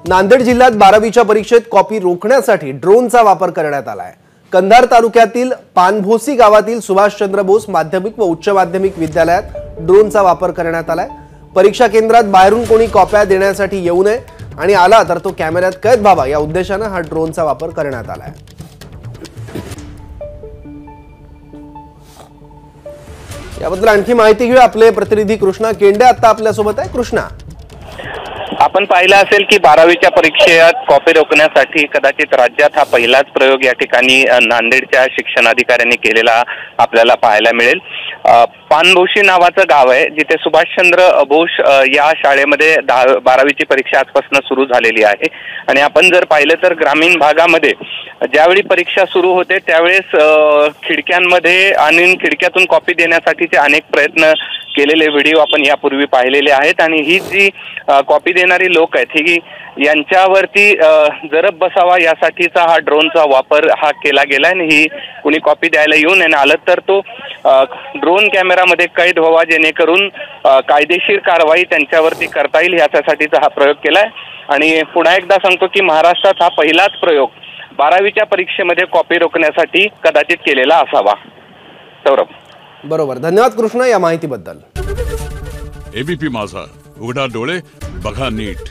नांदेड जिल्ह्यात 12वीच्या परीक्षेत कॉपी रोखण्यासाठी ड्रोनचा वापर करण्यात आलाय। कंधार तालुक्यातील पानभोसी गावातील सुभाषचंद्र बोस माध्यमिक व उच्च माध्यमिक विद्यालयात ड्रोनचा वापर करण्यात आलाय। परीक्षा केंद्रात बाहेरून कोणी कॉप्या देण्यासाठी येऊ नये आणि आला तर तो कॅमेऱ्यात कैद व्हावा या उद्देशाने हा ड्रोनचा वापर करण्यात आलाय। याबद्दल आणखी माहिती घेऊ आपले प्रतिनिधी कृष्णा केंडे आता आपल्या सोबत आहे। कृष्णा, आपण पाहिलं असेल की 12वीच्या परीक्षेत कॉपी रोखण्यासाठी कदाचित राज्यात हा पहिलाच प्रयोग या ठिकाणी नांदेडच्या शिक्षणाधिकाऱ्यांनी केलेला आपल्याला पाहायला मिळेल। पानभोशी नावाचं गाव आहे जिथे सुभाषचंद्र बोस या शाळेमध्ये 12वीची परीक्षा आजपासून सुरू झालेली आहे आणि आपण जर पाहिलं तर ग्रामीण भागामध्ये ज्यावेळी परीक्षा सुरू होते त्यावेळेस खिडक्यांमध्ये आणि खिडक्यातून कॉपी देण्यासाठीचे अनेक प्रयत्न केलेले व्हिडिओ आपण यापूर्वी पाहिलेले आहेत आणि ही जी कॉपी देणारी लोक आहेत ही यांच्यावरती जरब बसावा यासाठीचा हा ड्रोनचा वापर हा केला गेला आणि ही कुणी कॉपी द्यायला येऊन आणि आलं तर तो ड्रोन कॅमेरामध्ये कैद व्हावा जेणेकरून कायदेशीर कारवाई त्यांच्यावरती करता येईल याच्यासाठीचा हा प्रयोग केलाय। आणि पुन्हा एकदा सांगतो की महाराष्ट्रात हा पहिलाच प्रयोग 12वीच्या परीक्षेमध्ये कॉपी रोखण्यासाठी कदाचित केलेला असावा। सौरभ, बरोबर, धन्यवाद कृष्णा या माहितीबद्दल। एबीपी माझा, उघडा डोळे बघा नीट।